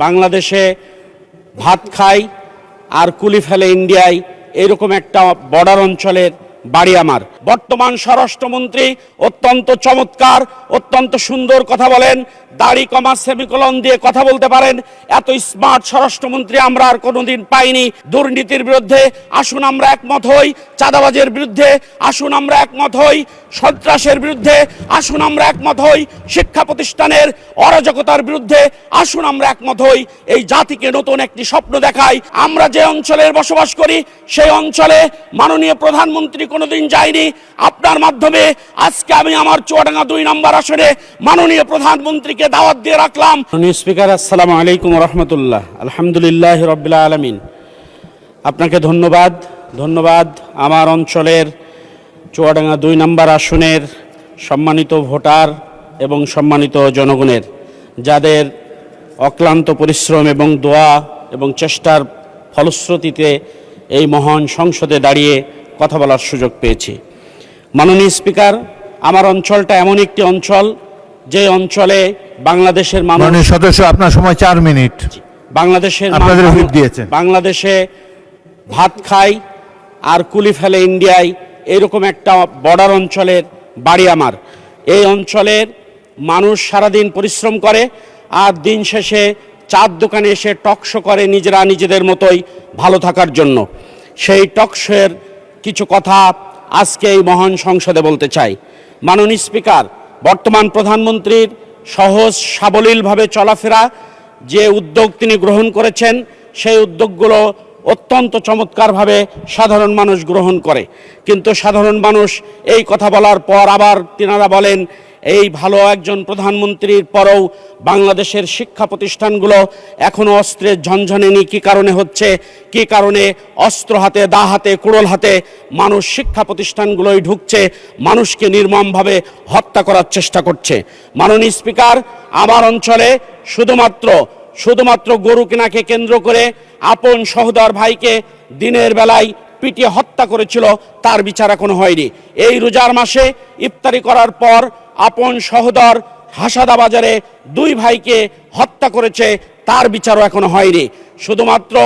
বাংলাদেশে ভাত খাই আর কুলি ফেলে ইন্ডিয়ায়, এরকম একটা বর্ডার অঞ্চলের বাড়ি আমার। বর্তমান স্বরাষ্ট্রমন্ত্রী অত্যন্ত চমৎকার, অত্যন্ত সুন্দর কথা বলেন, দাড়ি কমা সেমিকোলন দিয়ে কথা বলতে পারেন। এত স্মার্ট স্বরাষ্ট্রমন্ত্রী আমরা আর কোনোদিন পাইনি। দুর্নীতির বিরুদ্ধে আসুন আমরা একমত হই, চাঁদাবাজের বিরুদ্ধে আসুন আমরা একমত হই, সন্ত্রাসের বিরুদ্ধে আসুন আমরা একমত হই, শিক্ষা প্রতিষ্ঠানের অরাজকতার বিরুদ্ধে আসুন আমরা একমত হই। এই জাতিকে নতুন একটি স্বপ্ন দেখাই। আমরা যে অঞ্চলের বসবাস করি সেই অঞ্চলে মাননীয় প্রধানমন্ত্রী কোনোদিন যায়নি। আপনার মাধ্যমে আজকে আমি আমার চুয়াডাঙ্গা ২ নম্বর আসনে মাননীয় প্রধানমন্ত্রীকে দাওয়াত দিয়ে রাখলাম। মাননীয় স্পিকার, আসসালামু আলাইকুম ওয়া রাহমাতুল্লাহ। আলহামদুলিল্লাহি রাব্বিল আলামিন। আপনাকে ধন্যবাদ আমার অঞ্চলের চুয়াডাঙ্গা ২ নম্বর আসনের সম্মানিত ভোটার এবং সম্মানিত জনগণের, যাদের অক্লান্ত পরিশ্রম এবং দোয়া এবং চেষ্টার ফলশ্রুতিতে এই মহান সংসদে দাঁড়িয়ে কথা বলার সুযোগ পেয়েছি। মাননীয় স্পিকার, আমার অঞ্চলটা এমন একটি অঞ্চল যে অঞ্চলে বাংলাদেশের মাননীয় সদস্য, আপনার সময় 4 মিনিট। বাংলাদেশে ভাত খাই আর কুলি ফেলে ইন্ডিয়ায়, এরকম একটা বর্ডার অঞ্চলের বাড়ি আমার। এই অঞ্চলের মানুষ সারাদিন পরিশ্রম করে আর দিন শেষে চার দোকানে এসে টকশো করে নিজেরা নিজেদের মতোই ভালো থাকার জন্য। সেই টকশোর কিছু কথা আজকে এই মহান সংসদে বলতে চাই। মাননীয় স্পিকার, বর্তমান প্রধানমন্ত্রীর সহজ সাবলীলভাবে চলাফেরা যে উদ্যোগ তিনি গ্রহণ করেছেন, সেই উদ্যোগগুলো অত্যন্ত চমৎকারভাবে সাধারণ মানুষ গ্রহণ করে। কিন্তু সাধারণ মানুষ এই কথা বলার পর আবার তিনারা বলেন, এই ভালো একজন প্রধানমন্ত্রীর পরেও বাংলাদেশের শিক্ষা প্রতিষ্ঠানগুলো এখনও অস্ত্রের ঝনঝনেনি। কী কারণে হচ্ছে, কী কারণে অস্ত্র হাতে, দা হাতে, কুড়োল হাতে মানুষ শিক্ষা প্রতিষ্ঠানগুলোই ঢুকছে, মানুষকে নির্মমভাবে হত্যা করার চেষ্টা করছে। মাননীয় স্পিকার, আমার অঞ্চলে শুধুমাত্র গরু কেনাকে কেন্দ্র করে আপন সহোদর ভাইকে দিনের বেলায় পিটিয়ে হত্যা করেছিল, তার বিচার এখনো হয়নি। এই রোজার মাসে ইফতারি করার পর আপন সহোদর হাসাদা বাজারে 2 ভাইকে হত্যা করেছে, তার বিচারও এখনো হয়নি। শুধুমাত্র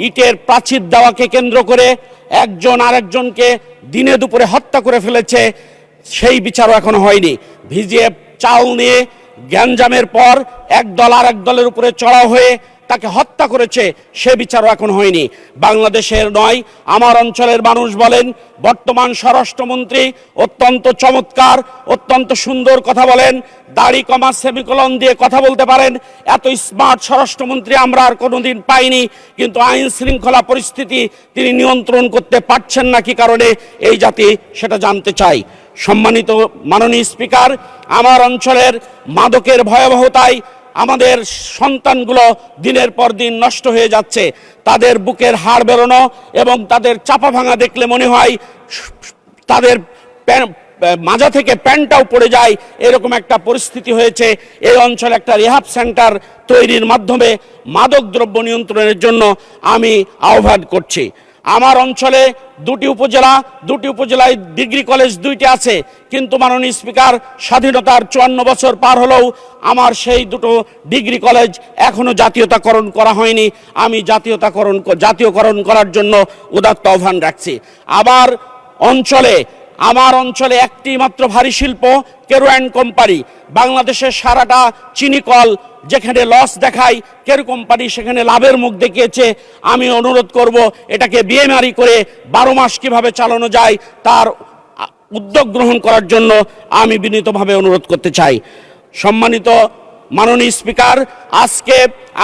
ইটের প্রাচীর দেওয়াকে কেন্দ্র করে একজন আরেকজনকে দিনে দুপুরে হত্যা করে ফেলেছে, সেই বিচারও এখনো হয়নি। ভিজিএফ চাল নিয়ে গ্যাঞ্জামের পর এক দল আর এক দলের উপরে চড়াও হয়ে তাকে হত্যা করেছে, সে বিচারও এখন হয়নি। বাংলাদেশের নয়, আমার অঞ্চলের মানুষ বলেন, বর্তমান স্বরাষ্ট্রমন্ত্রী অত্যন্ত চমৎকার, অত্যন্ত সুন্দর কথা বলেন, দাড়ি কমা সেমিকোলন দিয়ে কথা বলতে পারেন। এত স্মার্ট স্বরাষ্ট্রমন্ত্রী আমরা আর কোনোদিন পাইনি। কিন্তু আইন শৃঙ্খলা পরিস্থিতি তিনি নিয়ন্ত্রণ করতে পারছেন না, কি কারণে এই জাতি সেটা জানতে চাই। সম্মানিত মাননীয় স্পিকার, আমার অঞ্চলের মাদকের ভয়াবহতায় আমাদের সন্তানগুলো দিনের পর দিন নষ্ট হয়ে যাচ্ছে। তাদের বুকের হাড় বেরোনো এবং তাদের চাপা ভাঙা দেখলে মনে হয় তাদের মাজা থেকে প্যান্টটাও পড়ে যায়, এরকম একটা পরিস্থিতি হয়েছে। এই অঞ্চলে একটা রিহাব সেন্টার তৈরির মাধ্যমে মাদক দ্রব্য নিয়ন্ত্রণের জন্য আমি আহ্বান করছি। আমার অঞ্চলে 2টি উপজেলায় ডিগ্রি কলেজ 2টি আছে, কিন্তু মাননীয় স্পিকার, স্বাধীনতার 54 বছর পার হলেও আমার সেই 2টো ডিগ্রি কলেজ এখনো জাতীয়তাকরণ করা হয়নি। আমি জাতীয়করণ করার জন্য উদাত্ত আহ্বান রাখছি। আমার অঞ্চলে একটি মাত্র ভারী শিল্প কেরু অ্যান্ড কোম্পানি। বাংলাদেশের সারাটা চিনি কল যেখানে লস দেখায়, কেরু কোম্পানি সেখানে লাভের মুখ দেখিয়েছে। আমি অনুরোধ করব, এটাকে বিএমআরই করে 12 মাস কিভাবে চালানো যায় তার উদ্যোগ গ্রহণ করার জন্য আমি বিনীতভাবে অনুরোধ করতে চাই। সম্মানিত মাননীয় স্পিকার, আজকে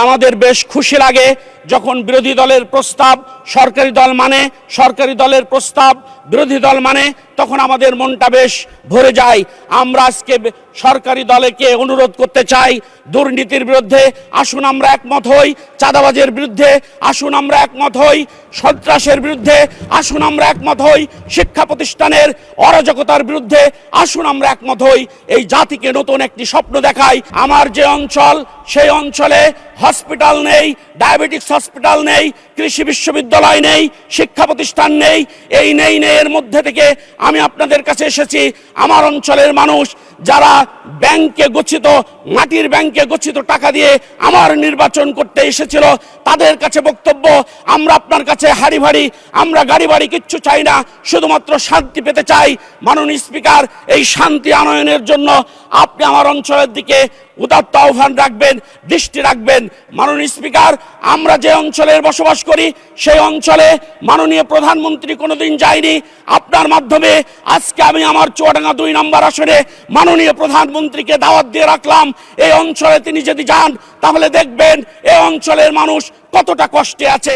আমাদের বেশ খুশি লাগে যখন বিরোধী দলের প্রস্তাব সরকারি দল মানে, সরকারি দলের প্রস্তাব বিরোধী দল মানে, তখন আমাদের মনটা বেশ ভরে যায়। আমরা আজকে সরকারি দলকে অনুরোধ করতে চাই, দুর্নীতির বিরুদ্ধে আসুন আমরা একমত হই, চাঁদাবাজের বিরুদ্ধে আসুন আমরা একমত হই, সন্ত্রাসের বিরুদ্ধে আসুন আমরা একমত হই, শিক্ষা প্রতিষ্ঠানের অরাজকতার বিরুদ্ধে আসুন আমরা একমত হই। এই জাতিকে নতুন একটি স্বপ্ন দেখাই। আমার যে অঞ্চল, সেই অঞ্চলে হসপিটাল নেই, ডায়াবেটিক্স হসপিটাল নেই, কৃষি বিশ্ববিদ্যালয় নেই, শিক্ষা প্রতিষ্ঠান নেই। এই নেই এর মধ্যে থেকে আমি আপনাদের কাছে এসেছি। আমার অঞ্চলের মানুষ যারা ব্যাংকে গচ্ছিত মাটির ব্যাংকে গচ্ছিত টাকা দিয়ে আমার নির্বাচন করতে এসেছিল, তাদের কাছে বক্তব্য, আমরা আপনার কাছে হাড়ি ভাড়ি, আমরা গাড়ি বাড়ি কিচ্ছু চাই না, শুধুমাত্র শান্তি পেতে চাই। মাননীয় স্পিকার, এই শান্তি আনয়নের জন্য আপনি আমার অঞ্চলের দিকে উদাত্ত আহ্বান রাখবেন, দৃষ্টি রাখবেন। মাননীয় স্পিকার, আমরা যে অঞ্চলে বসবাস করি সেই অঞ্চলে মাননীয় প্রধানমন্ত্রী কোনোদিন যায়নি। আপনার মাধ্যমে আজকে আমি আমার চুয়াডাঙ্গা 2 নম্বর আসনে মাননীয় প্রধানমন্ত্রীকে দাওয়াত দিয়ে রাখলাম। এই অঞ্চলে তিনি যদি যান তাহলে দেখবেন এই অঞ্চলের মানুষ কতটা কষ্টে আছে।